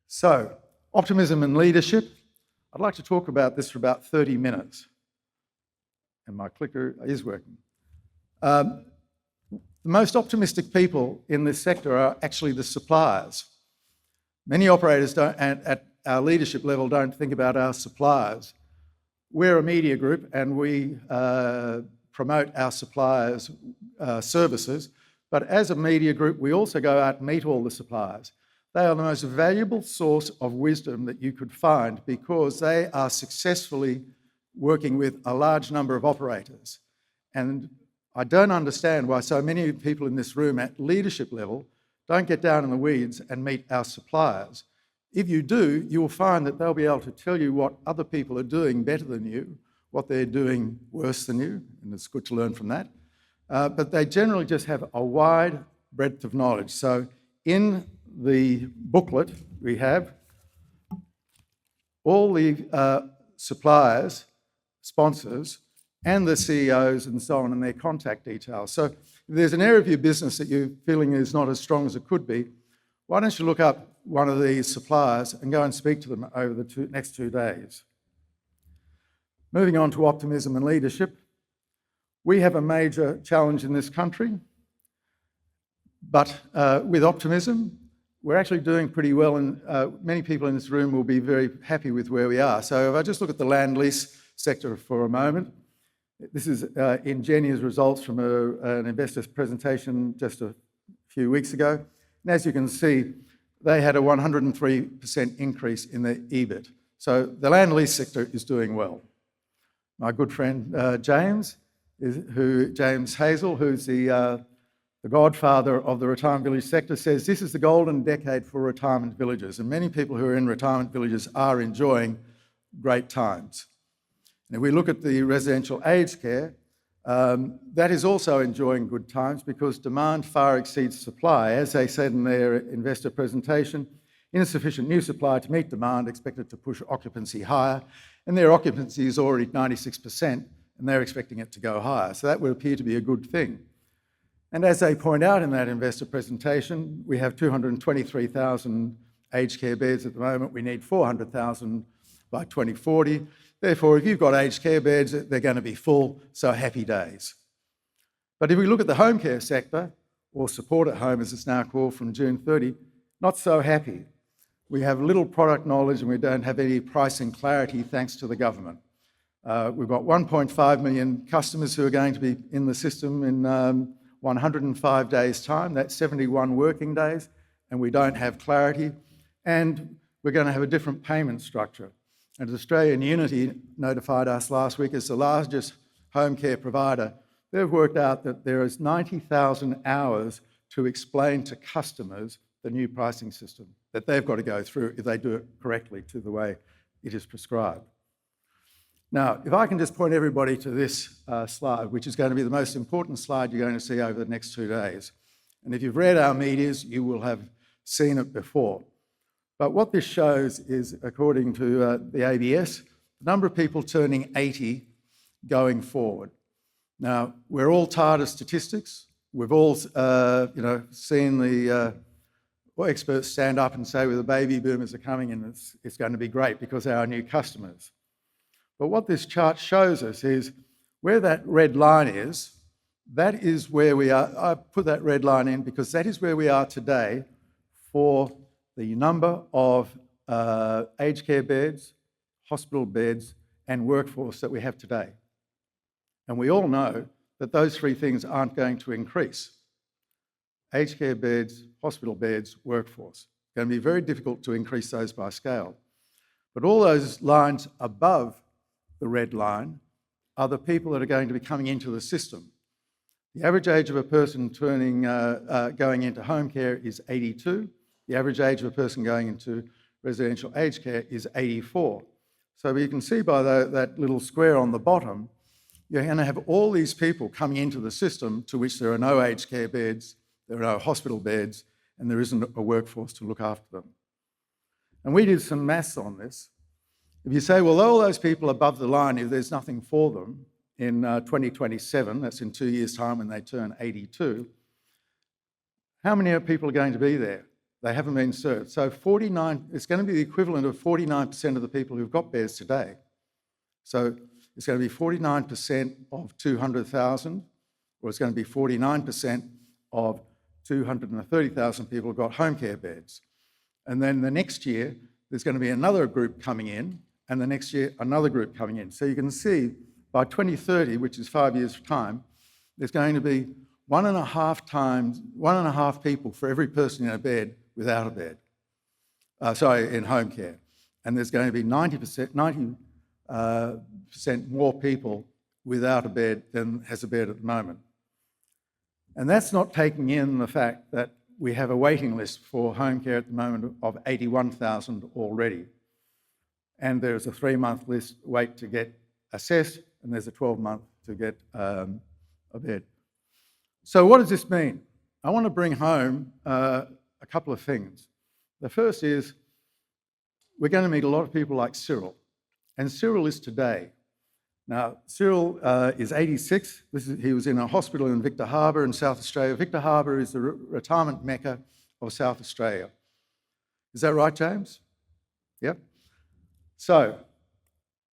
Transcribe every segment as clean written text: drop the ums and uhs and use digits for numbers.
So, optimism and leadership. I'd like to talk about this for about 30 minutes. And my clicker is working. The most optimistic people in this sector are actually the suppliers. Many operators don't, at our leadership level, don't think about our suppliers. We're a media group and we promote our suppliers' services, but as a media group, we also go out and meet all the suppliers. They are the most valuable source of wisdom that you could find because they are successfully working with a large number of operators. And I don't understand why so many people in this room at leadership level don't get down in the weeds and meet our suppliers. If you do, you will find that they'll be able to tell you what other people are doing better than you, what they're doing worse than you, and it's good to learn from that. But they generally just have a wide breadth of knowledge. So in the booklet we have all the suppliers, sponsors, and the CEOs and so on, and their contact details. So if there's an area of your business that you're feeling is not as strong as it could be, why don't you look up one of these suppliers and go and speak to them over the next 2 days. Moving on to optimism and leadership. We have a major challenge in this country, but with optimism, we're actually doing pretty well, and many people in this room will be very happy with where we are. So if I just look at the land lease sector for a moment, this is Ingenia's results from an investor's presentation just a few weeks ago. And as you can see, they had a 103% increase in their EBIT. So the land lease sector is doing well. My good friend James Hazel, who's the godfather of the retirement village sector, says this is the golden decade for retirement villages, and many people who are in retirement villages are enjoying great times. And if we look at the residential aged care, that is also enjoying good times because demand far exceeds supply. As they said in their investor presentation, insufficient new supply to meet demand expected to push occupancy higher, and their occupancy is already 96%, and they're expecting it to go higher. So that would appear to be a good thing. And as they point out in that investor presentation, we have 223,000 aged care beds at the moment. We need 400,000 by 2040. Therefore, if you've got aged care beds, they're going to be full, so happy days. But if we look at the home care sector, or support at home as it's now called from June 30, not so happy. We have little product knowledge and we don't have any pricing clarity thanks to the government. We've got 1.5 million customers who are going to be in the system in 105 days' time. That's 71 working days, and we don't have clarity. And we're going to have a different payment structure. And Australian Unity notified us last week as the largest home care provider. They've worked out that there is 90,000 hours to explain to customers the new pricing system that they've got to go through if they do it correctly to the way it is prescribed. Now, if I can just point everybody to this slide, which is going to be the most important slide you're going to see over the next 2 days. And if you've read our medias, you will have seen it before. But what this shows is, according to the ABS, the number of people turning 80 going forward. Now, we're all tired of statistics. We've all seen the experts stand up and say, well, the baby boomers are coming and it's going to be great because they're our new customers. But what this chart shows us is where that red line is, that is where we are. I put that red line in because that is where we are today for the number of aged care beds, hospital beds, and workforce that we have today. And we all know that those three things aren't going to increase. Aged care beds, hospital beds, workforce. It's going to be very difficult to increase those by scale. But all those lines above the red line are the people that are going to be coming into the system. The average age of a person going into home care is 82. The average age of a person going into residential aged care is 84. So you can see by that little square on the bottom, you're going to have all these people coming into the system to which there are no aged care beds, there are no hospital beds, and there isn't a workforce to look after them. And we did some maths on this. If you say, well, all those people above the line, if there's nothing for them in 2027, that's in 2 years' time when they turn 82, how many people are going to be there? They haven't been served. So 49, it's going to be the equivalent of 49% of the people who've got beds today. So it's going to be 49% of 200,000, or it's going to be 49% of 230,000 people who've got home care beds. And then the next year, there's going to be another group coming in, and the next year, another group coming in. So you can see by 2030, which is 5 years' time, there's going to be 1.5 people for every person in a bed without a bed. In home care. And there's going to be 90% more people without a bed than has a bed at the moment. And that's not taking in the fact that we have a waiting list for home care at the moment of 81,000 already. And there's a 3-month wait to get assessed, and there's a 12-month to get a bed. So what does this mean? I want to bring home a couple of things. The first is we're going to meet a lot of people like Cyril, and Cyril is today. Now, Cyril is 86. He was in a hospital in Victor Harbor in South Australia. Victor Harbor is the retirement mecca of South Australia. Is that right, James? Yep. So,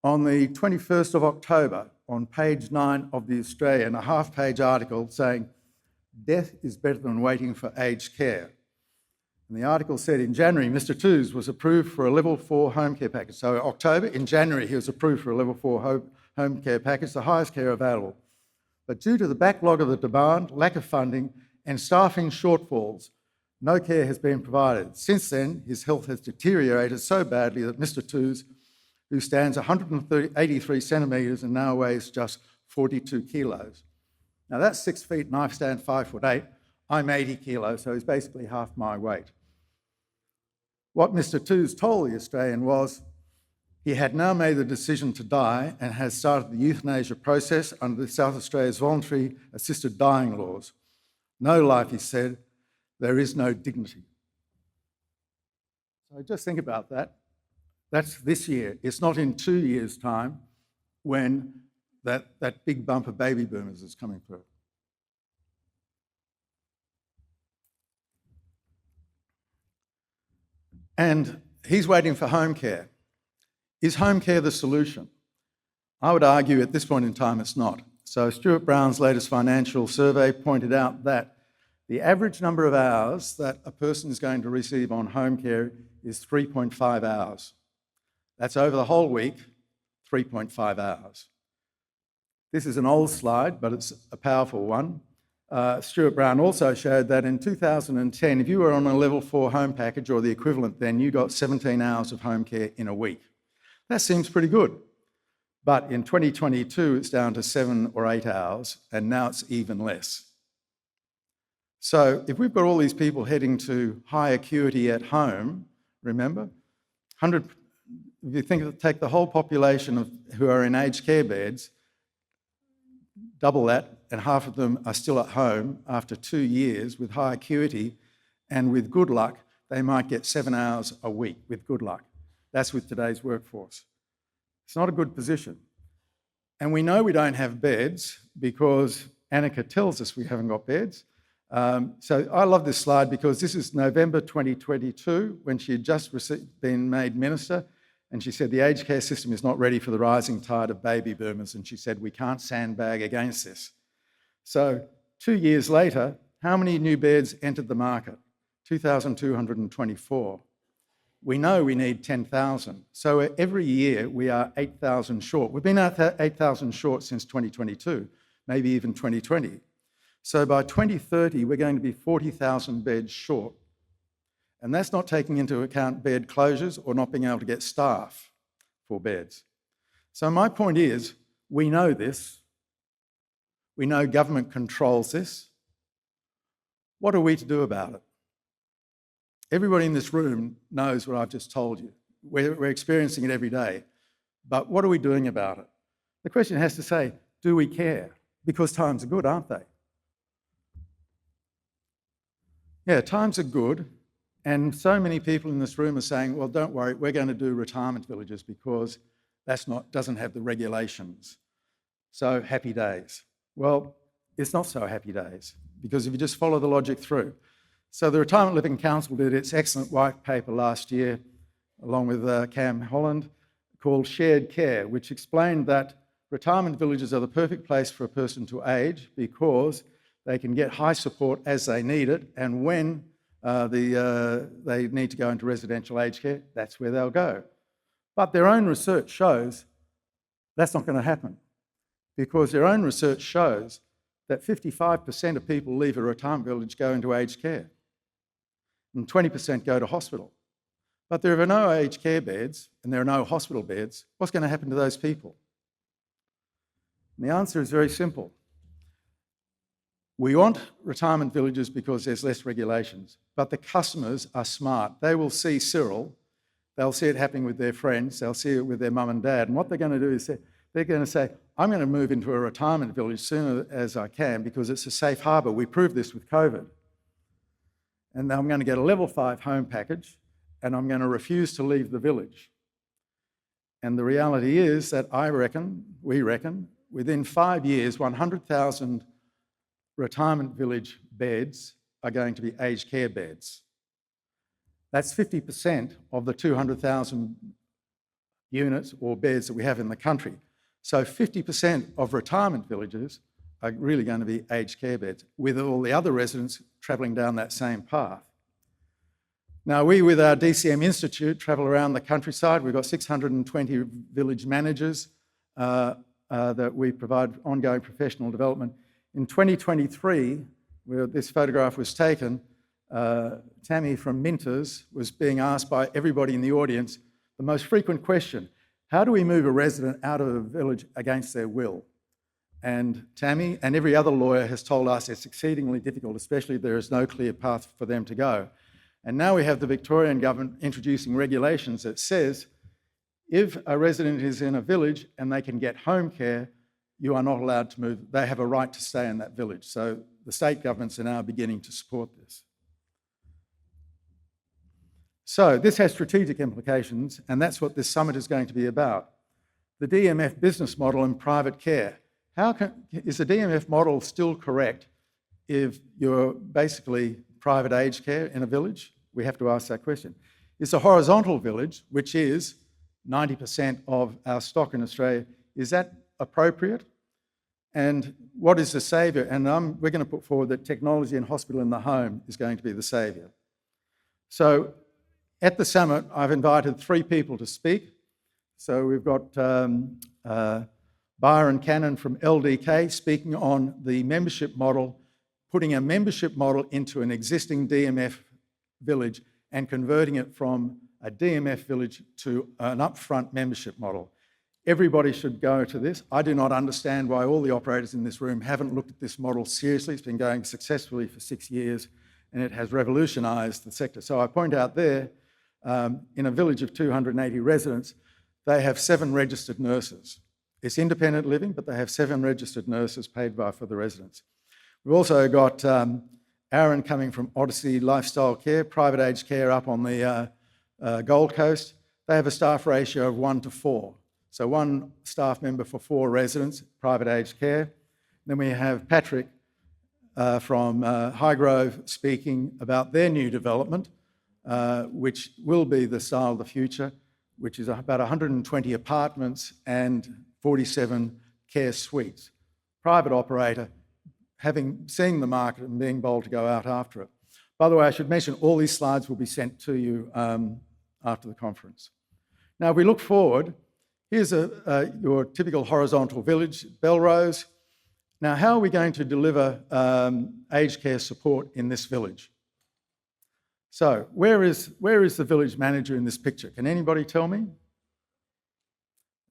on the 21st of October, on page 9 of The Australian, a half-page article saying, "Death is better than waiting for aged care." And the article said in January, Mr. Toos was approved for a level 4 home care package. So October, in January, he was approved for a level 4 home care package, the highest care available. But due to the backlog of the demand, lack of funding, and staffing shortfalls, no care has been provided. Since then, his health has deteriorated so badly that Mr. Toos, who stands 183 centimetres and now weighs just 42 kilos. Now that's 6 feet and I stand 5'8". I'm 80 kilos, so he's basically half my weight. What Mr. Toos told the Australian was he had now made the decision to die and has started the euthanasia process under the South Australia's voluntary assisted dying laws. No life, he said, there is no dignity. So just think about that. That's this year. It's not in 2 years' time when that big bump of baby boomers is coming through. And he's waiting for home care. Is home care the solution? I would argue at this point in time it's not. So Stuart Brown's latest financial survey pointed out that the average number of hours that a person is going to receive on home care is 3.5 hours. That's over the whole week, 3.5 hours. This is an old slide, but it's a powerful one. Stuart Brown also showed that in 2010, if you were on a level 4 home package or the equivalent then, you got 17 hours of home care in a week. That seems pretty good. But in 2022, it's down to 7 or 8 hours, and now it's even less. So if we've got all these people heading to high acuity at home, remember, if you take the whole population who are in aged care beds, double that, and half of them are still at home after 2 years with high acuity, and with good luck, they might get 7 hours a week with good luck. That's with today's workforce. It's not a good position. And we know we don't have beds because Annika tells us we haven't got beds. So I love this slide because this is November 2022 when she had just been made minister, and she said the aged care system is not ready for the rising tide of baby boomers, and she said we can't sandbag against this. So 2 years later, how many new beds entered the market? 2,224. We know we need 10,000. So every year we are 8,000 short. We've been at 8,000 short since 2022, maybe even 2020. So by 2030, we're going to be 40,000 beds short. And that's not taking into account bed closures or not being able to get staff for beds. So my point is, we know this. We know government controls this. What are we to do about it? Everybody in this room knows what I've just told you. We're experiencing it every day. But what are we doing about it? The question has to say, do we care? Because times are good, aren't they? Yeah, times are good. And so many people in this room are saying, well, don't worry, we're going to do retirement villages because doesn't have the regulations. So happy days. Well, it's not so happy days because if you just follow the logic through. So the Retirement Living Council did its excellent white paper last year, along with Cam Holland, called Shared Care, which explained that retirement villages are the perfect place for a person to age because they can get high support as they need it, and when they need to go into residential aged care, that's where they'll go. But their own research shows that's not going to happen, because their own research shows that 55% of people leave a retirement village go into aged care, and 20% go to hospital. But there are no aged care beds and there are no hospital beds. What's going to happen to those people? And the answer is very simple. We want retirement villages because there's less regulations, but the customers are smart. They will see Cyril, they'll see it happening with their friends, they'll see it with their mum and dad, and what they're going to do is they're going to say, I'm going to move into a retirement village as soon as I can because it's a safe harbour. We proved this with COVID. And I'm going to get a level 5 home package and I'm going to refuse to leave the village. And the reality is that we reckon, within 5 years, 100,000 retirement village beds are going to be aged care beds. That's 50% of the 200,000 units or beds that we have in the country. So 50% of retirement villages are really going to be aged care beds, with all the other residents travelling down that same path. Now, we, with our DCM Institute, travel around the countryside. We've got 620 village managers that we provide ongoing professional development. In 2023, where this photograph was taken, Tammy from Minters was being asked by everybody in the audience the most frequent question: how do we move a resident out of a village against their will? And Tammy and every other lawyer has told us it's exceedingly difficult, especially if there is no clear path for them to go. And now we have the Victorian government introducing regulations that says if a resident is in a village and they can get home care, you are not allowed to move. They have a right to stay in that village. So the state governments are now beginning to support this. So this has strategic implications, and that's what this summit is going to be about. The DMF business model in private care. Is the DMF model still correct if you're basically private aged care in a village? We have to ask that question. Is a horizontal village, which is 90% of our stock in Australia, is that appropriate? And what is the saviour? And we're going to put forward that technology and hospital in the home is going to be the saviour. So at the summit, I've invited 3 people to speak. So we've got Byron Cannon from LDK speaking on the membership model, putting a membership model into an existing DMF village and converting it from a DMF village to an upfront membership model. Everybody should go to this. I do not understand why all the operators in this room haven't looked at this model seriously. It's been going successfully for 6 years and it has revolutionised the sector. So I point out there, in a village of 280 residents, they have 7 registered nurses. It's independent living, but they have 7 registered nurses paid by for the residents. We've also got Aaron coming from Odyssey Lifestyle Care, private aged care up on the Gold Coast. They have a staff ratio of 1 to 4. So 1 staff member for 4 residents, private aged care. Then we have Patrick from Highgrove speaking about their new development, which will be the style of the future, which is about 120 apartments and 47 care suites. Private operator, seeing the market and being bold to go out after it. By the way, I should mention all these slides will be sent to you after the conference. Now, if we look forward, here's your typical horizontal village, Belrose. Now, how are we going to deliver aged care support in this village? So, where is the village manager in this picture? Can anybody tell me?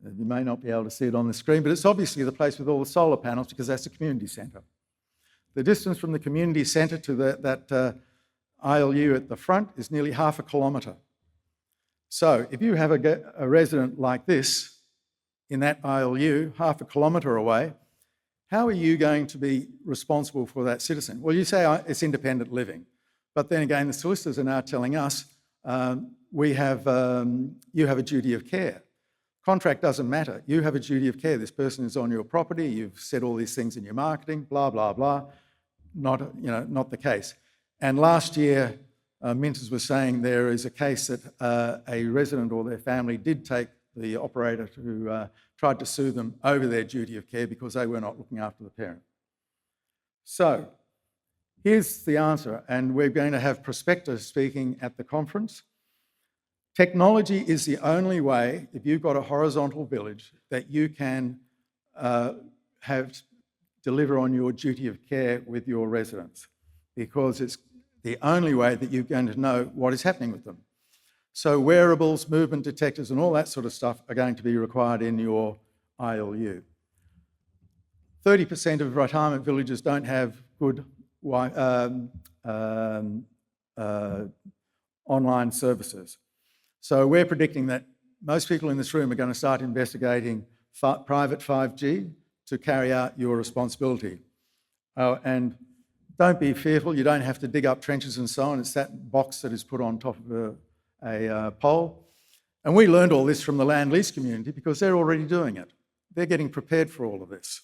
You may not be able to see it on the screen, but it's obviously the place with all the solar panels because that's the community centre. The distance from the community centre to that ILU at the front is nearly half a kilometre. So if you have a resident like this in that ILU, half a kilometre away, how are you going to be responsible for that citizen? Well, you say it's independent living, but then again, the solicitors are now telling us you have a duty of care. Contract doesn't matter. You have a duty of care. This person is on your property. You've said all these things in your marketing, blah, blah, blah. Not the case. And last year, Minters was saying there is a case that a resident or their family did take the operator who tried to sue them over their duty of care because they were not looking after the parent. So here's the answer, and we're going to have prospectors speaking at the conference. Technology is the only way, if you've got a horizontal village, that you can deliver on your duty of care with your residents, because it's the only way that you're going to know what is happening with them. So wearables, movement detectors, and all that sort of stuff are going to be required in your ILU. 30% of retirement villages don't have good online services. So we're predicting that most people in this room are going to start investigating private 5G to carry out your responsibility. And don't be fearful, you don't have to dig up trenches and so on. It's that box that is put on top of a pole. And we learned all this from the land lease community because they're already doing it. They're getting prepared for all of this.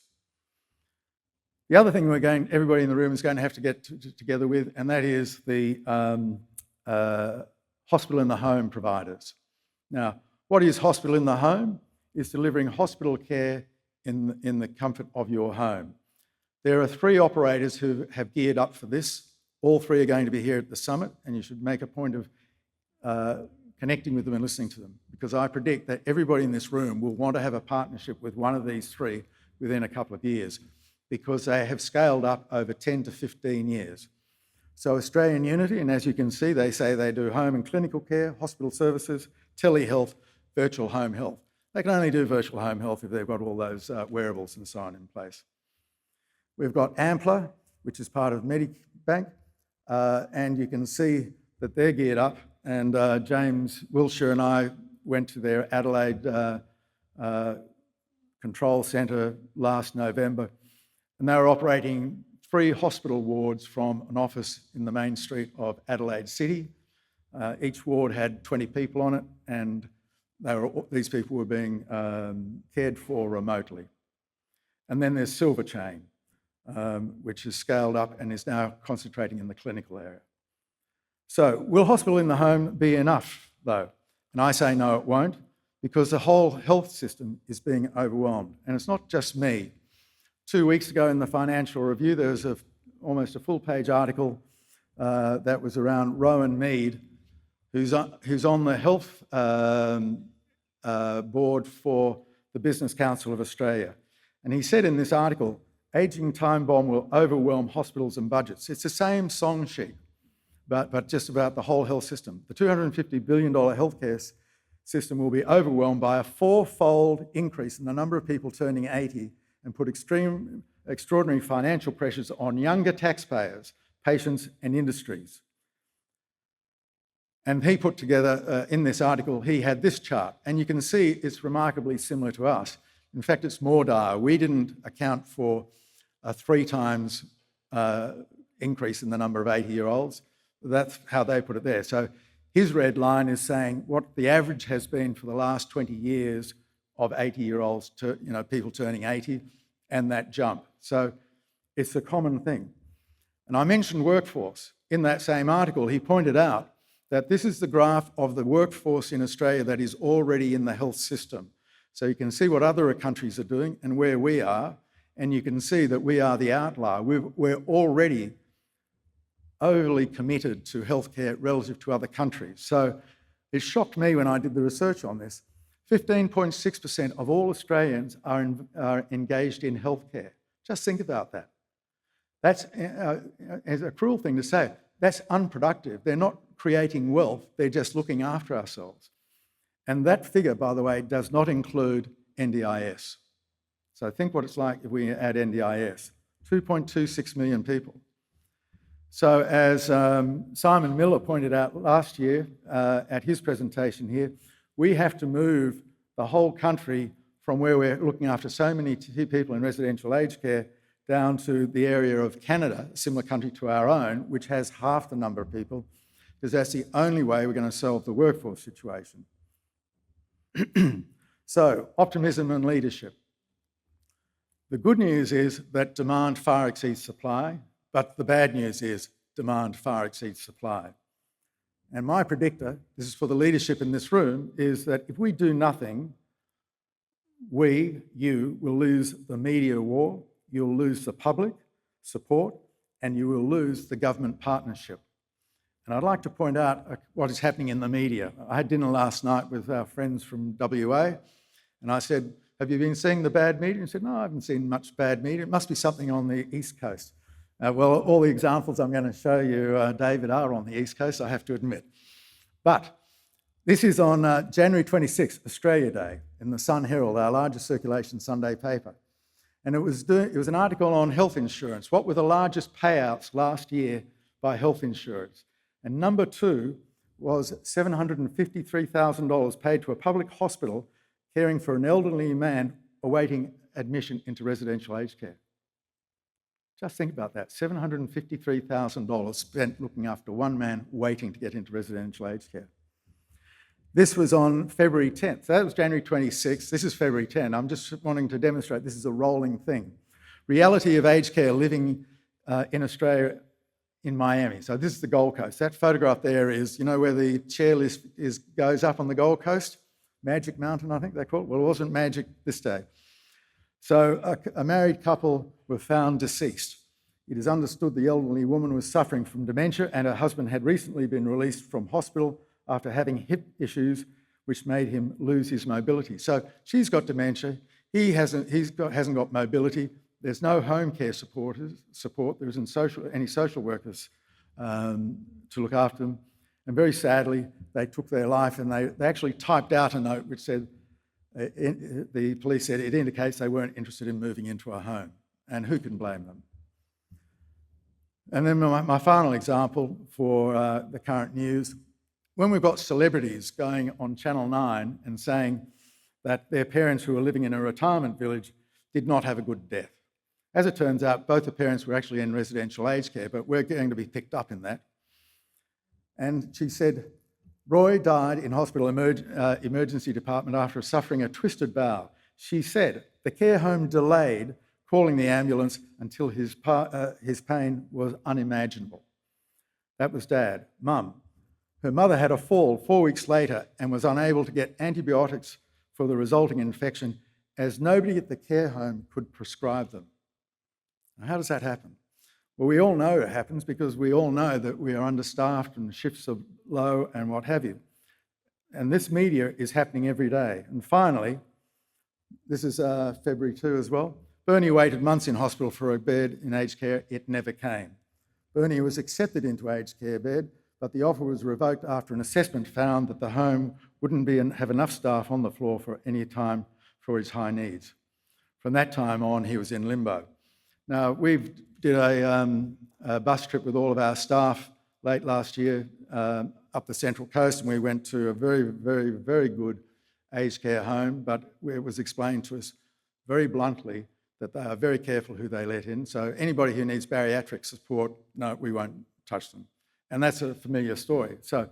The other thing everybody in the room is going to have to get together with, and that is the hospital in the home providers. Now, what is hospital in the home? It's delivering hospital care in the comfort of your home. There are 3 operators who have geared up for this. All 3 are going to be here at the summit, and you should make a point of connecting with them and listening to them, because I predict that everybody in this room will want to have a partnership with one of these 3 within a couple of years, because they have scaled up over 10 to 15 years. So Australian Unity, and as you can see, they say they do home and clinical care, hospital services, telehealth, virtual home health. They can only do virtual home health if they've got all those wearables and so on in place. We've got Ampler, which is part of Medibank, and you can see that they're geared up, and James Wilshire and I went to their Adelaide control centre last November, and they were operating 3 hospital wards from an office in the main street of Adelaide City. Each ward had 20 people on it, and these people were being cared for remotely. And then there's Silver Chain, which is scaled up and is now concentrating in the clinical area. So will hospital in the home be enough, though? And I say no, it won't, because the whole health system is being overwhelmed. And it's not just me. 2 weeks ago in the Financial Review, there was almost a full-page article that was around Rowan Mead, who's on the health board for the Business Council of Australia. And he said in this article, ageing time bomb will overwhelm hospitals and budgets. It's the same song sheet, but just about the whole health system. The $250 billion healthcare system will be overwhelmed by a 4-fold increase in the number of people turning 80 and put extraordinary financial pressures on younger taxpayers, patients and industries. And he put together, in this article, he had this chart, and you can see it's remarkably similar to us. In fact, it's more dire. We didn't account for a 3 times increase in the number of 80-year-olds. That's how they put it there. So his red line is saying what the average has been for the last 20 years of 80-year-olds, people turning 80, and that jump. So it's a common thing. And I mentioned workforce. In that same article, he pointed out that this is the graph of the workforce in Australia that is already in the health system. So you can see what other countries are doing and where we are, and you can see that we are the outlier. We're already overly committed to healthcare relative to other countries. So it shocked me when I did the research on this. 15.6% of all Australians are engaged in healthcare. Just think about that. That's a cruel thing to say. That's unproductive. They're not creating wealth, they're just looking after ourselves. And that figure, by the way, does not include NDIS. So think what it's like if we add NDIS. 2.26 million people. So as Simon Miller pointed out last year at his presentation here, we have to move the whole country from where we're looking after so many people in residential aged care down to the area of Canada, a similar country to our own, which has half the number of people, because that's the only way we're going to solve the workforce situation. So, optimism and leadership. The good news is that demand far exceeds supply, but the bad news is demand far exceeds supply. And my predictor, this is for the leadership in this room, is that if we do nothing, you will lose the media war, you'll lose the public support, and you will lose the government partnership. And I'd like to point out what is happening in the media. I had dinner last night with our friends from WA, and I said, have you been seeing the bad media? And he said, no, I haven't seen much bad media. It must be something on the East Coast. Well, all the examples I'm going to show you, David, are on the East Coast, I have to admit. But this is on January 26th, Australia Day, in the Sun Herald, our largest circulation Sunday paper. And it was an article on health insurance. What were the largest payouts last year by health insurers? And number 2 was $753,000 paid to a public hospital caring for an elderly man awaiting admission into residential aged care. Just think about that, $753,000 spent looking after one man waiting to get into residential aged care. This was on February 10th. So that was January 26th. This is February 10th. I'm just wanting to demonstrate this is a rolling thing. Reality of aged care living in Australia in Miami. So this is the Gold Coast. That photograph there is, you know, where the chairlift goes up on the Gold Coast? Magic Mountain, I think they call it. Well, it wasn't magic this day. So a married couple were found deceased. It is understood the elderly woman was suffering from dementia and her husband had recently been released from hospital after having hip issues which made him lose his mobility. So she's got dementia, he hasn't got mobility, there's no home care support, there isn't any social workers to look after them. And very sadly, they took their life and they actually typed out a note which said, the police said it indicates they weren't interested in moving into a home. And who can blame them? And then my final example for the current news, when we've got celebrities going on Channel 9 and saying that their parents who were living in a retirement village did not have a good death. As it turns out, both the parents were actually in residential aged care, but we're going to be picked up in that. And she said, Roy died in hospital emergency department after suffering a twisted bowel. She said the care home delayed calling the ambulance until his pain was unimaginable. That was Dad. Mum. Her mother had a fall 4 weeks later and was unable to get antibiotics for the resulting infection as nobody at the care home could prescribe them. Now, how does that happen? Well, we all know it happens because we all know that we are understaffed and shifts are low and what have you. And this media is happening every day. And finally, this is February 2 as well. Bernie waited months in hospital for a bed in aged care. It never came. Bernie was accepted into aged care bed, but the offer was revoked after an assessment found that the home wouldn't have enough staff on the floor for any time for his high needs. From that time on, he was in limbo. Now, we did a bus trip with all of our staff late last year up the Central Coast, and we went to a very, very, very good aged care home, but it was explained to us very bluntly that they are very careful who they let in. So anybody who needs bariatric support, no, we won't touch them. And that's a familiar story. So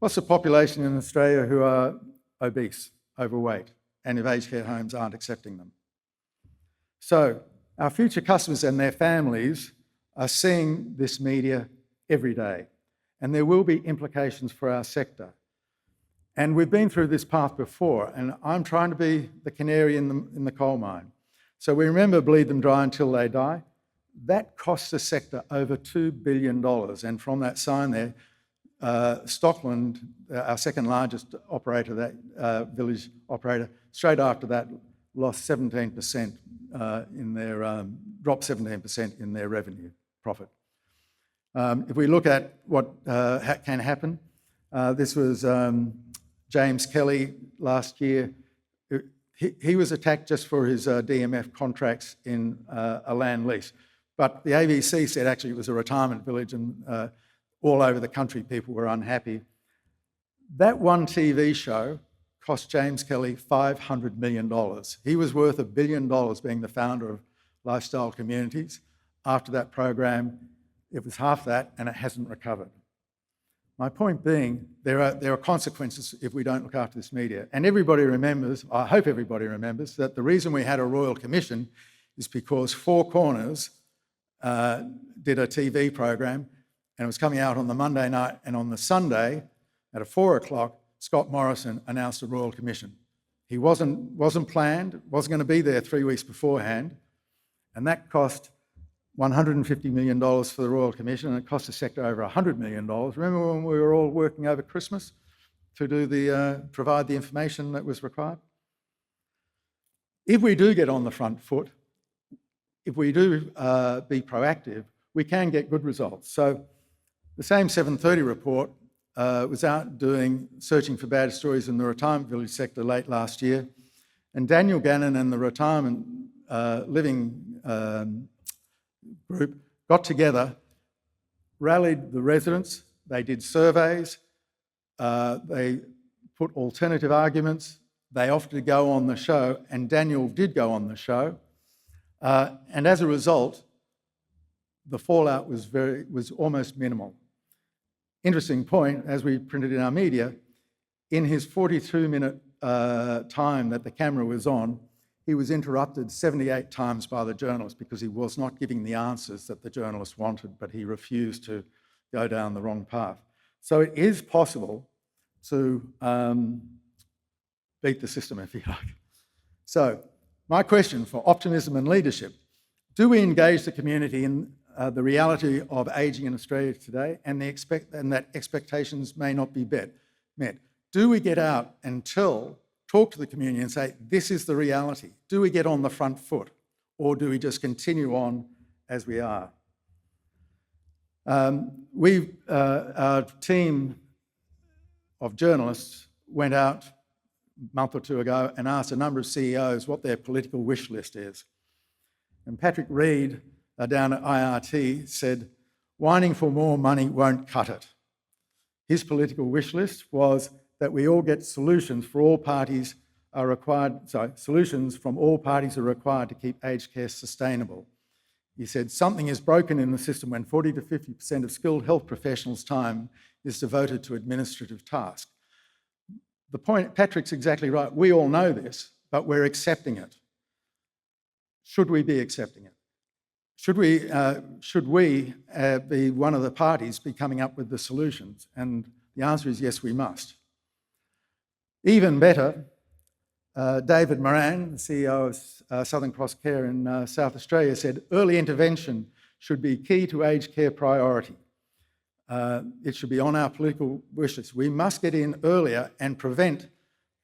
what's the population in Australia who are obese, overweight, and if aged care homes aren't accepting them? So our future customers and their families are seeing this media every day, and there will be implications for our sector. And we've been through this path before, and I'm trying to be the canary in the coal mine. So we remember bleed them dry until they die. That costs the sector over $2 billion. And from that sign there, Stockland, our second largest operator, that village operator, straight after that lost 17% dropped 17% in their revenue profit. If we look at what can happen, this was James Kelly last year. He was attacked just for his DMF contracts in a land lease. But the ABC said actually it was a retirement village and all over the country people were unhappy. That one TV show cost James Kelly $500 million. He was worth $1 billion being the founder of Lifestyle Communities. After that program, it was half that and it hasn't recovered. My point being, there are consequences if we don't look after this media. And everybody remembers, I hope everybody remembers, that the reason we had a Royal Commission is because Four Corners did a TV program and it was coming out on the Monday night, and on the Sunday at 4 o'clock, Scott Morrison announced a Royal Commission. He wasn't planned, wasn't going to be there 3 weeks beforehand, and that cost $150 million for the Royal Commission, and it cost the sector over $100 million. Remember when we were all working over Christmas to provide the information that was required? If we do get on the front foot, if we do be proactive, we can get good results. So the same 730 report was out searching for bad stories in the retirement village sector late last year, and Daniel Gannon and the retirement living group got together, rallied the residents, they did surveys, they put alternative arguments, they offered to go on the show, and Daniel did go on the show, and as a result, the fallout was almost minimal. Interesting point, as we printed in our media, in his 42-minute time that the camera was on, he was interrupted 78 times by the journalist because he was not giving the answers that the journalist wanted, but he refused to go down the wrong path. So it is possible to beat the system, if you like. So my question for optimism and leadership: do we engage the community in the reality of ageing in Australia today, and that expectations may not be met? Do we get out and talk to the community and say, this is the reality? Do we get on the front foot, or do we just continue on as we are? Our team of journalists went out a month or two ago and asked a number of CEOs what their political wish list is. And Patrick Reed, down at IRT, said, whining for more money won't cut it. His political wish list was that we all get solutions from all parties are required to keep aged care sustainable. He said, something is broken in the system when 40 to 50% of skilled health professionals' time is devoted to administrative tasks. The point, Patrick's exactly right, we all know this, but we're accepting it. Should we be accepting it? Should we be one of the parties be coming up with the solutions? And the answer is yes, we must. Even better, David Moran, the CEO of Southern Cross Care in South Australia, said early intervention should be key to aged care priority. It should be on our political wish list. We must get in earlier and prevent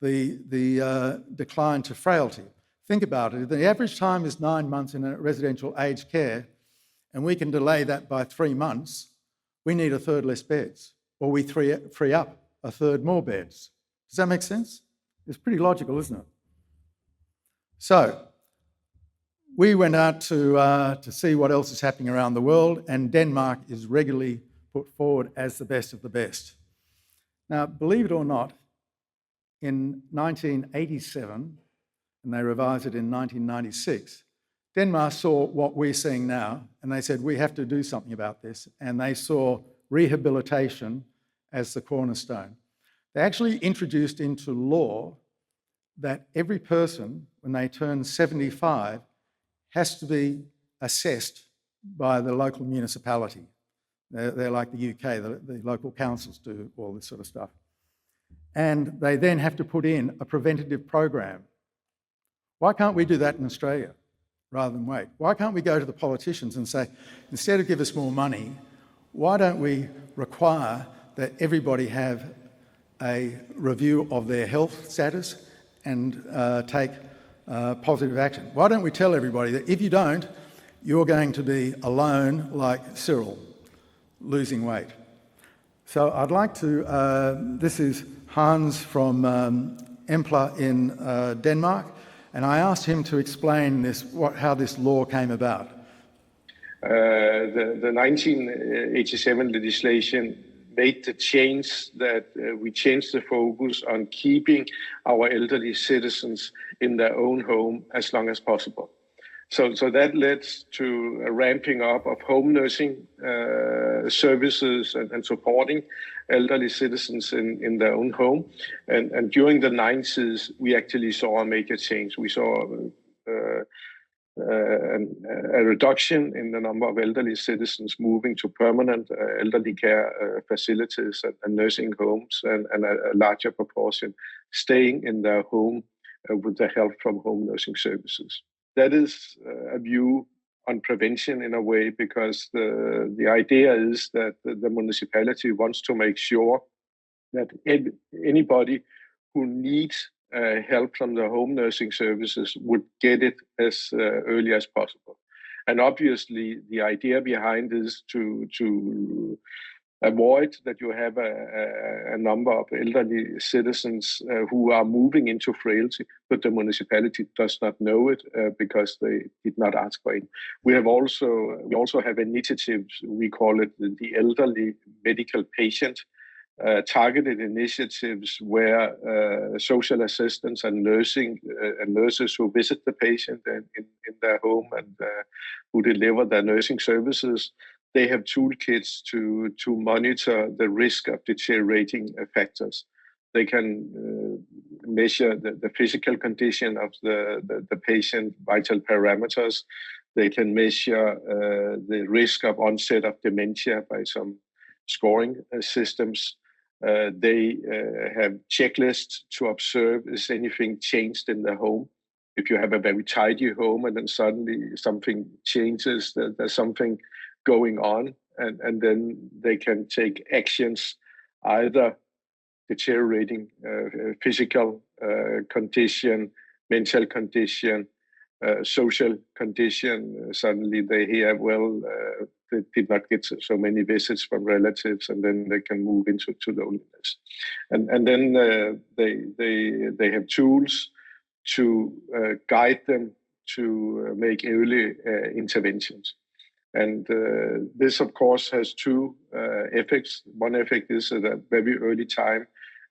the decline to frailty. Think about it. The average time is 9 months in a residential aged care, and we can delay that by 3 months. We need a third less beds, or we free up a third more beds. Does that make sense? It's pretty logical, isn't it? So we went out to see what else is happening around the world, and Denmark is regularly put forward as the best of the best. Now, believe it or not, in 1987, and they revised it in 1996, Denmark saw what we're seeing now, and they said, we have to do something about this, and they saw rehabilitation as the cornerstone. They actually introduced into law that every person, when they turn 75, has to be assessed by the local municipality. They're like the UK, the local councils do all this sort of stuff. And they then have to put in a preventative program. Why can't we do that in Australia rather than wait? Why can't we go to the politicians and say, instead of give us more money, why don't we require that everybody have a review of their health status and take positive action? Why don't we tell everybody that if you don't, you're going to be alone like Cyril, losing weight? So I'd like to, this is Hans from Empla in Denmark, and I asked him to explain this, how this law came about. The 1987 legislation made the change that we changed the focus on keeping our elderly citizens in their own home as long as possible. So that led to a ramping up of home nursing services and supporting elderly citizens in their own home. And during the 90s, we actually saw a major change. We saw a reduction in the number of elderly citizens moving to permanent elderly care facilities and nursing homes, and a larger proportion staying in their home with the help from home nursing services. That is a view on prevention in a way, because the idea is that the municipality wants to make sure that anybody who needs help from the home nursing services would get it as early as possible. And obviously, the idea behind is to avoid that you have a number of elderly citizens who are moving into frailty, but the municipality does not know it because they did not ask for it. We also have initiatives. We call it the elderly medical patient. Targeted initiatives where social assistants and nurses who visit the patient in their home and who deliver their nursing services, they have toolkits to monitor the risk of deteriorating factors. They can measure the physical condition of the patient, vital parameters. They can measure the risk of onset of dementia by some scoring systems. They have checklists to observe is anything changed in the home. If you have a very tidy home and then suddenly something changes, there's something going on, and then they can take actions, either deteriorating physical condition, mental condition, social condition. Suddenly they hear, well, they did not get so many visits from relatives, and then they can move into loneliness. And then they have tools to guide them to make early interventions. And this, of course, has two effects. One effect is at a very early time,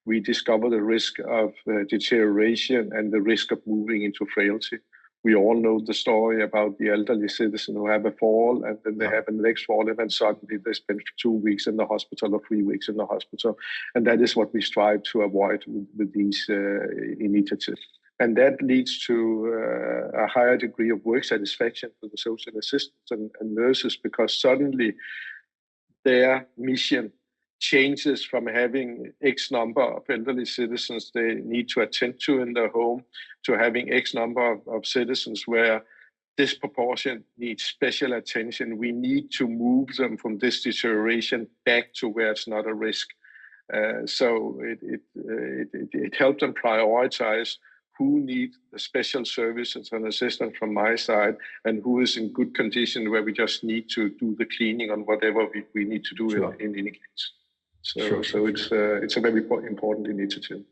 we discover the risk of deterioration and the risk of moving into frailty. We all know the story about the elderly citizen who have a fall, and then they have a next fall, and then suddenly they spend 2 weeks in the hospital or 3 weeks in the hospital. And that is what we strive to avoid with these initiatives. And that leads to a higher degree of work satisfaction for the social assistants and nurses, because suddenly their mission changes from having X number of elderly citizens they need to attend to in their home to having X number of citizens where this proportion needs special attention. We need to move them from this deterioration back to where it's not a risk. So it helps them prioritize who need special services and assistance from my side, and who is in good condition where we just need to do the cleaning on whatever we need to do in any case. So it's a very important initiative.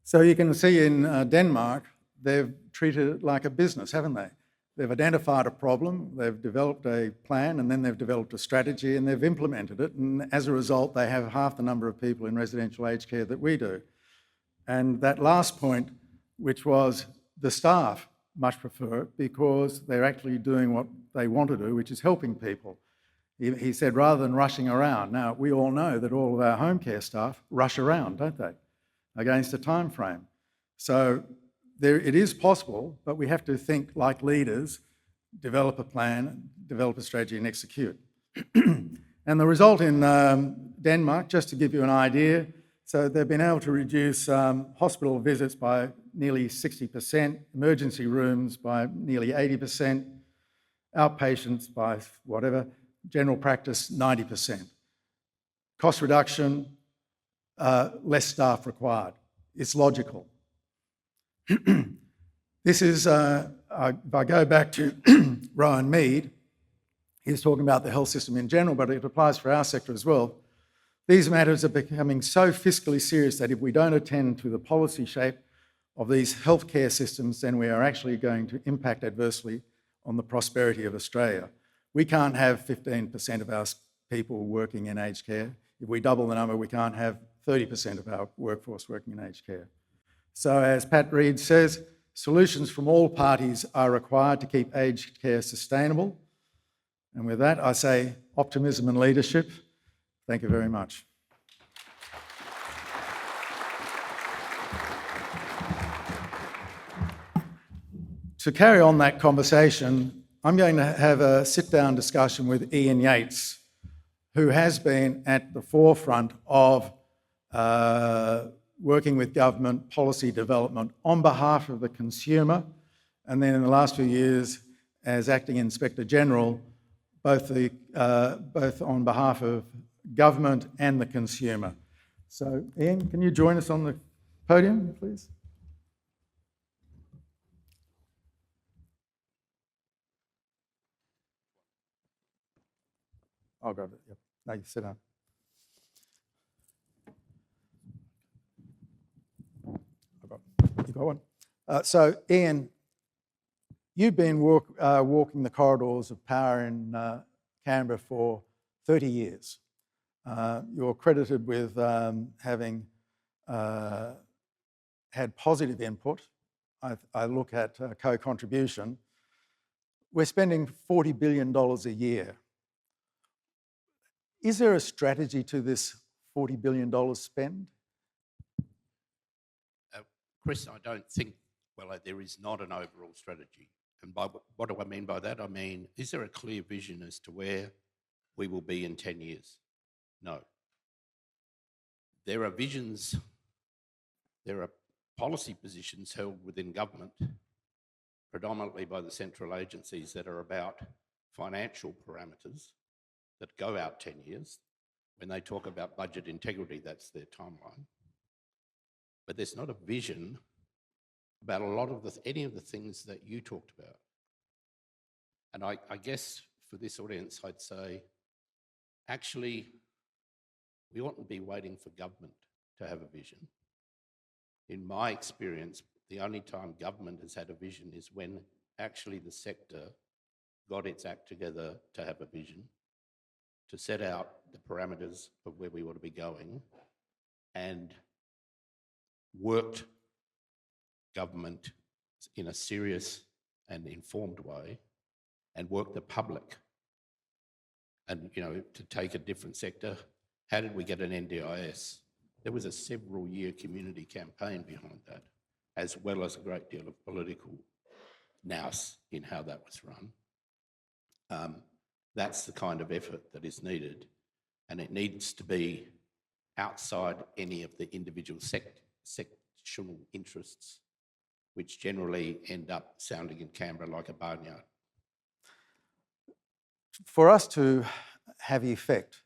So you can see in Denmark, they've treated it like a business, haven't they? They've identified a problem, they've developed a plan, and then they've developed a strategy, and they've implemented it. And as a result, they have half the number of people in residential aged care that we do. And that last point, which was the staff much prefer it because they're actually doing what they want to do, which is helping people. He said, rather than rushing around. Now, we all know that all of our home care staff rush around, don't they, against a time frame. So it is possible, but we have to think like leaders, develop a plan, develop a strategy and execute. And the result in Denmark, just to give you an idea, so they've been able to reduce hospital visits by nearly 60%, emergency rooms by nearly 80%, outpatients by whatever, general practice 90%. Cost reduction, less staff required. It's logical. This is, if I go back to Rowan Mead, he's talking about the health system in general, but it applies for our sector as well. These matters are becoming so fiscally serious that if we don't attend to the policy shape of these healthcare systems, then we are actually going to impact adversely on the prosperity of Australia. We can't have 15% of our people working in aged care. If we double the number, we can't have 30% of our workforce working in aged care. So as Pat Reid says, solutions from all parties are required to keep aged care sustainable. And with that, I say optimism and leadership. Thank you very much. to carry on that conversation, I'm going to have a sit-down discussion with Ian Yates, who has been at the forefront of working with government policy development on behalf of the consumer, and then in the last few years as Acting Inspector General, both on behalf of government and the consumer. So Ian, can you join us on the podium, please? I'll grab it. Yep. No, you sit down. You got one? So, Ian, you've been walking the corridors of power in Canberra for 30 years. You're credited with having had positive input. I look at co-contribution. We're spending $40 billion a year. Is there a strategy to this $40 billion spend? Chris, I don't think, there is not an overall strategy. And by what do I mean by that? I mean, is there a clear vision as to where we will be in 10 years? No. There are visions, there are policy positions held within government, predominantly by the central agencies, that are about financial parameters that go out 10 years. When they talk about budget integrity, that's their timeline. But there's not a vision about a lot of any of the things that you talked about. And I guess for this audience, I'd say, actually, we oughtn't be waiting for government to have a vision. In my experience, the only time government has had a vision is when actually the sector got its act together to have a vision, to set out the parameters of where we want to be going, and worked government in a serious and informed way, and worked the public. And, to take a different sector, how did we get an NDIS? There was a several-year community campaign behind that, as well as a great deal of political nous in how that was run. That's the kind of effort that is needed, and it needs to be outside any of the individual sectional interests, which generally end up sounding in Canberra like a barnyard. For us to have effect,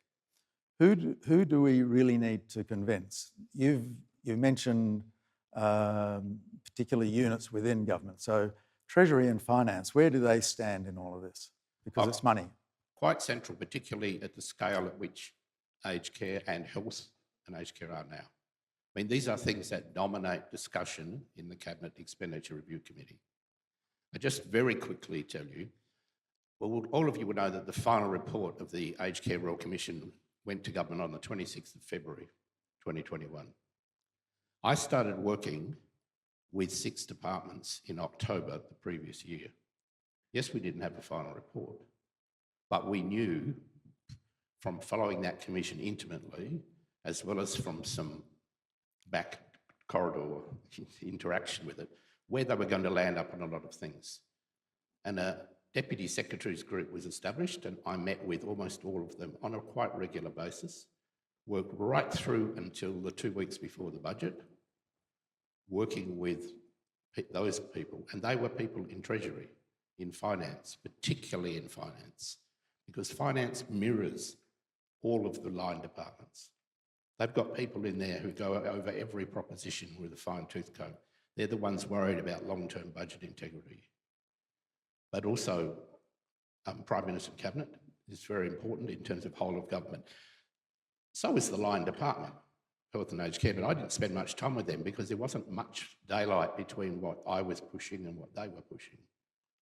who do we really need to convince? You've mentioned particular units within government. So Treasury and Finance, where do they stand in all of this? Because it's money. Quite central, particularly at the scale at which aged care and health and aged care are now. I mean, these are things that dominate discussion in the Cabinet Expenditure Review Committee. I just very quickly tell you, well, all of you will know that the final report of the Aged Care Royal Commission went to government on the 26th of February, 2021. I started working with 6 departments in October the previous year. Yes, we didn't have a final report, but we knew from following that commission intimately, as well as from some back corridor interaction with it, where they were going to land up on a lot of things. And a deputy secretaries group was established, and I met with almost all of them on a quite regular basis, worked right through until the 2 weeks before the budget, working with those people. And they were people in Treasury, in finance, particularly in finance, because finance mirrors all of the line departments. They've got people in there who go over every proposition with a fine-tooth comb. They're the ones worried about long-term budget integrity. But also, Prime Minister and Cabinet is very important in terms of whole of government. So is the line department, health and aged care, but I didn't spend much time with them because there wasn't much daylight between what I was pushing and what they were pushing.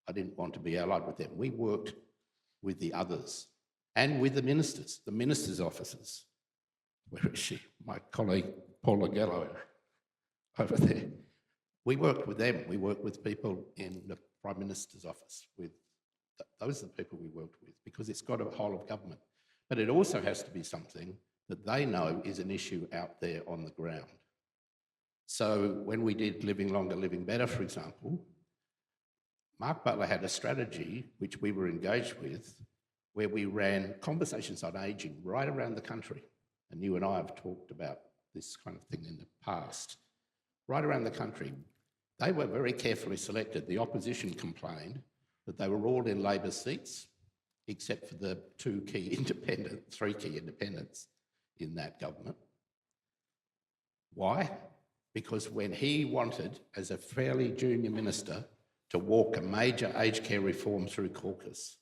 I didn't want to be allied with them. We worked with the others and with the ministers' offices. Where is she? My colleague, Paula Gallo, over there. We worked with them. We worked with people in the Prime Minister's office. Those are the people we worked with, because it's got a whole of government. But it also has to be something that they know is an issue out there on the ground. So when we did Living Longer, Living Better, for example, Mark Butler had a strategy which we were engaged with, where we ran conversations on ageing right around the country. And you and I have talked about this kind of thing in the past. Right around the country, they were very carefully selected. The opposition complained that they were all in Labor seats, except for the three key independents in that government. Why? Because when he wanted, as a fairly junior minister, to walk a major aged care reform through caucus,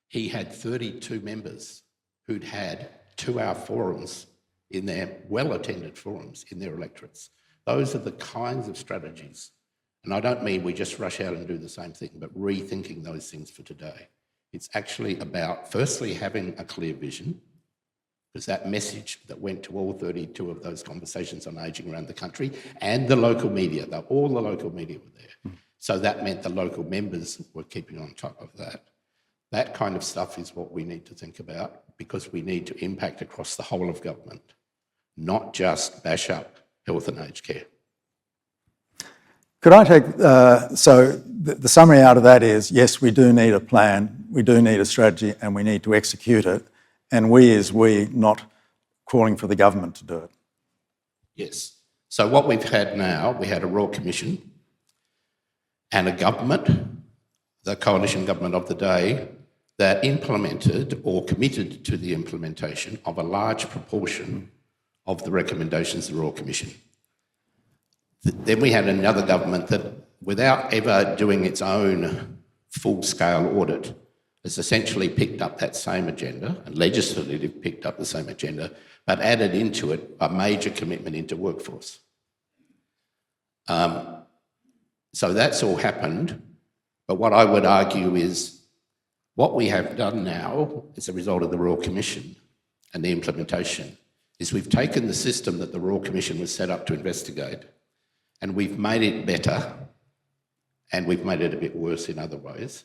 he had 32 members who'd had 2-hour forums in their well-attended forums in their electorates. Those are the kinds of strategies. And I don't mean we just rush out and do the same thing, but rethinking those things for today. It's actually about, firstly, having a clear vision, because that message that went to all 32 of those conversations on ageing around the country and the local media, all the local media were there. So that meant the local members were keeping on top of that. That kind of stuff is what we need to think about, because we need to impact across the whole of government, not just bash up health and aged care. Could I take, so the summary out of that is, yes, we do need a plan, we do need a strategy, and we need to execute it. And we is we, not calling for the government to do it. Yes. So what we've had now, we had a Royal Commission and a government, the coalition government of the day, that implemented or committed to the implementation of a large proportion of the recommendations of the Royal Commission. Then we had another government that, without ever doing its own full-scale audit, has essentially picked up that same agenda and legislatively picked up the same agenda, but added into it a major commitment into workforce. So that's all happened, but what I would argue is what we have done now as a result of the Royal Commission and the implementation is we've taken the system that the Royal Commission was set up to investigate and we've made it better, and we've made it a bit worse in other ways,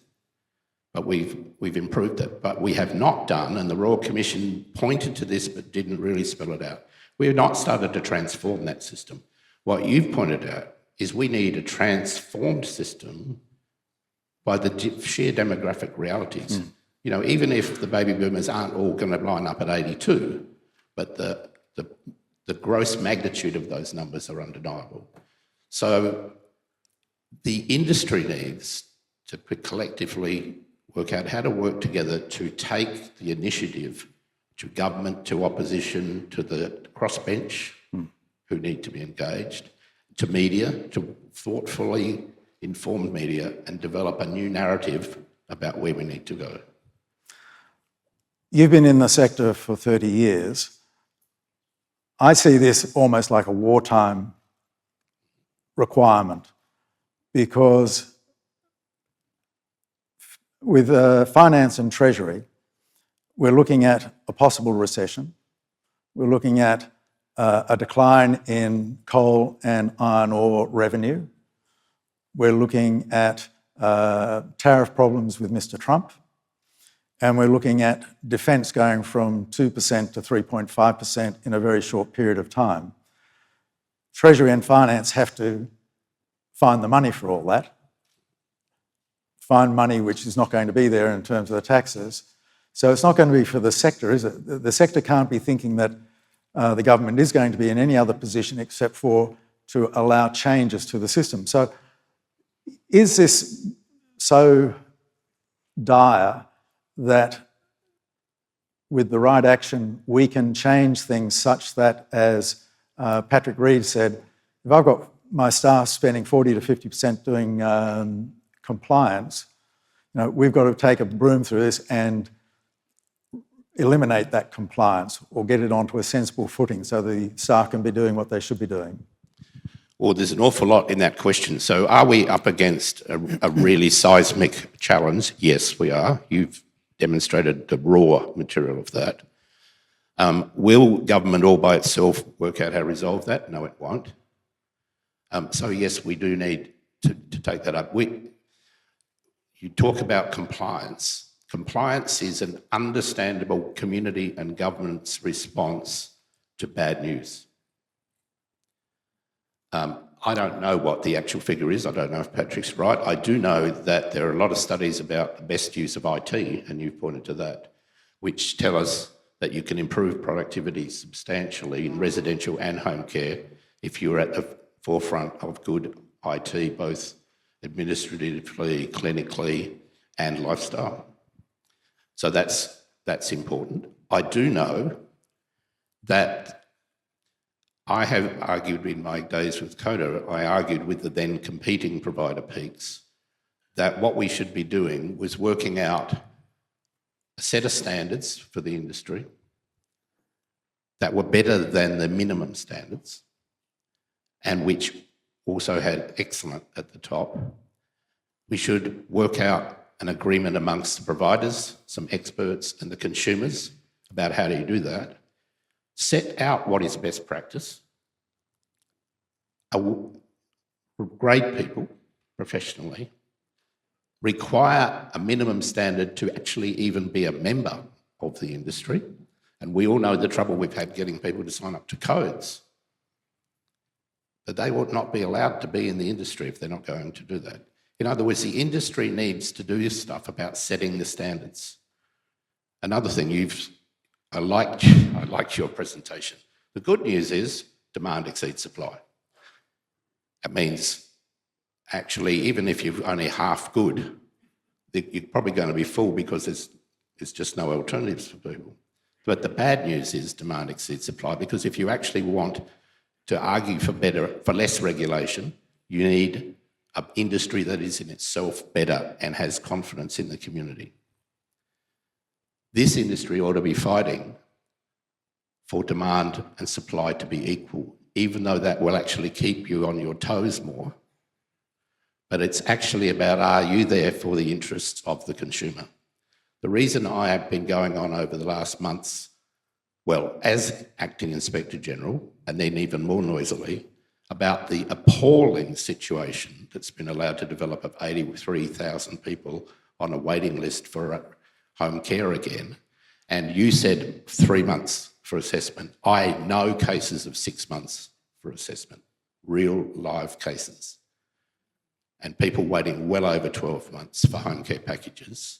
but we've improved it. But we have not done, and the Royal Commission pointed to this but didn't really spell it out, we have not started to transform that system. What you've pointed out is we need a transformed system by the sheer demographic realities. You know, even if the baby boomers aren't all going to line up at 82, but the gross magnitude of those numbers are undeniable. So the industry needs to collectively work out how to work together to take the initiative to government, to opposition, to the crossbench who need to be engaged, to media, to thoughtfully informed media, and develop a new narrative about where we need to go. You've been in the sector for 30 years. I see this almost like a wartime requirement, because with finance and treasury, we're looking at a possible recession. We're looking at a decline in coal and iron ore revenue. We're looking at tariff problems with Mr. Trump. And we're looking at defence going from 2% to 3.5% in a very short period of time. Treasury and finance have to find the money for all that, find money which is not going to be there in terms of the taxes. So it's not going to be for the sector, is it? The sector can't be thinking that the government is going to be in any other position except for to allow changes to the system. So is this so dire that with the right action we can change things such that, as Patrick Reed said, if I've got my staff spending 40 to 50% doing compliance, you know, we've got to take a broom through this and eliminate that compliance or get it onto a sensible footing so the staff can be doing what they should be doing. Well, there's an awful lot in that question. So are we up against a really seismic challenge? Yes, we are. You've demonstrated the raw material of that. Will government all by itself work out how to resolve that? No, it won't. So yes, we do need to take that up. You talk about compliance. Compliance is an understandable community and government's response to bad news. I don't know what the actual figure is. I don't know if Patrick's right. I do know that there are a lot of studies about the best use of IT, and you've pointed to that, which tell us that you can improve productivity substantially in residential and home care if you're at the forefront of good IT, both administratively, clinically, and lifestyle. So that's important. I do know that I have argued in my days with Coda, I argued with the then competing provider peaks that what we should be doing was working out a set of standards for the industry that were better than the minimum standards and which also had excellent at the top. We should work out an agreement amongst the providers, some experts and the consumers about how do you do that. Set out what is best practice, grade people professionally, require a minimum standard to actually even be a member of the industry. And we all know the trouble we've had getting people to sign up to codes. But they would not be allowed to be in the industry if they're not going to do that. In other words, the industry needs to do stuff about setting the standards. Another thing, I liked your presentation. The good news is demand exceeds supply. That means actually, even if you're only half good, you're probably going to be full because there's just no alternatives for people. But the bad news is demand exceeds supply, because if you actually want to argue for less regulation, you need an industry that is in itself better and has confidence in the community. This industry ought to be fighting for demand and supply to be equal, even though that will actually keep you on your toes more. But it's actually about, are you there for the interests of the consumer? The reason I have been going on over the last months, well, as Acting Inspector General, and then even more noisily, about the appalling situation that's been allowed to develop of 83,000 people on a waiting list for home care again. And you said 3 months for assessment. I know cases of 6 months for assessment, real live cases. And people waiting well over 12 months for home care packages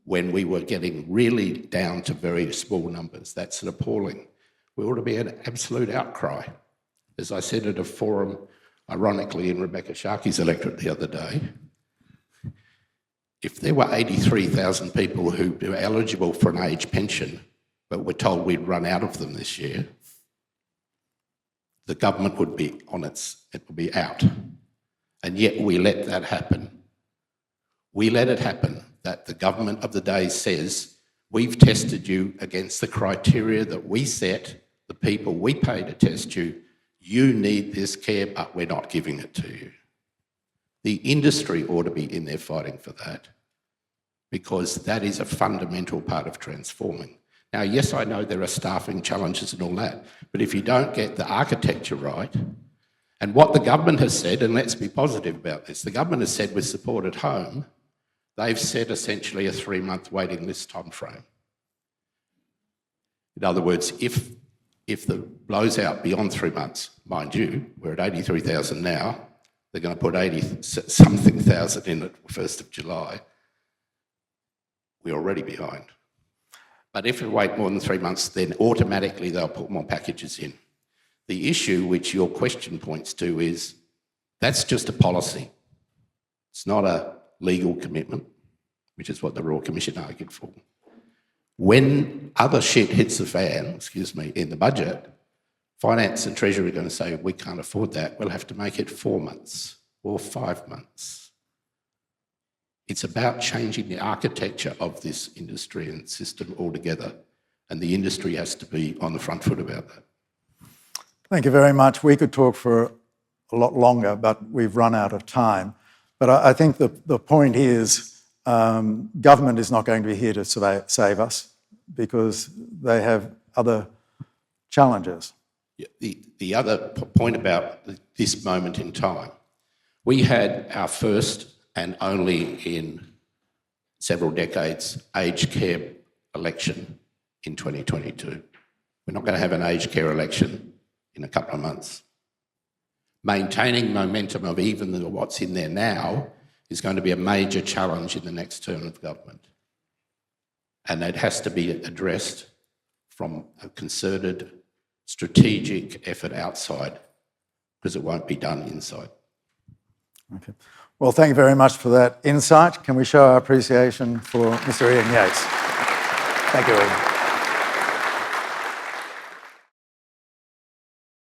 when we were getting really down to very small numbers. That's appalling. We ought to be an absolute outcry. As I said at a forum, ironically, in Rebecca Sharkey's electorate the other day, if there were 83,000 people who were eligible for an age pension, but were told we'd run out of them this year, the government would be it would be out. And yet we let that happen. We let it happen that the government of the day says, we've tested you against the criteria that we set, the people we pay to test you, you need this care, but we're not giving it to you. The industry ought to be in there fighting for that, because that is a fundamental part of transforming. Now, yes, I know there are staffing challenges and all that, but if you don't get the architecture right, and what the government has said, and let's be positive about this, the government has said with support at home, they've set essentially a 3-month waiting list time frame. In other words, if the blows out beyond 3 months, mind you, we're at 83,000 now, they're going to put 80-something thousand in at 1st of July, we're already behind. But if we wait more than 3 months, then automatically they'll put more packages in. The issue which your question points to is that's just a policy. It's not a legal commitment, which is what the Royal Commission argued for. When other shit hits the fan, in the budget, Finance and Treasury are going to say, we can't afford that, we'll have to make it 4 months or 5 months. It's about changing the architecture of this industry and system altogether, and the industry has to be on the front foot about that. Thank you very much. We could talk for a lot longer, but we've run out of time. But I think the point is government is not going to be here to save us, because they have other challenges. The other point about this moment in time, we had our first and only in several decades aged care election in 2022. We're not going to have an aged care election in a couple of months. maintaining momentum of even what's in there now is going to be a major challenge in the next term of government. And it has to be addressed from a concerted, strategic effort outside, because it won't be done inside. Okay. Well, thank you very much for that insight. Can we show our appreciation for Mr. Ian Yates? Thank you, Ian.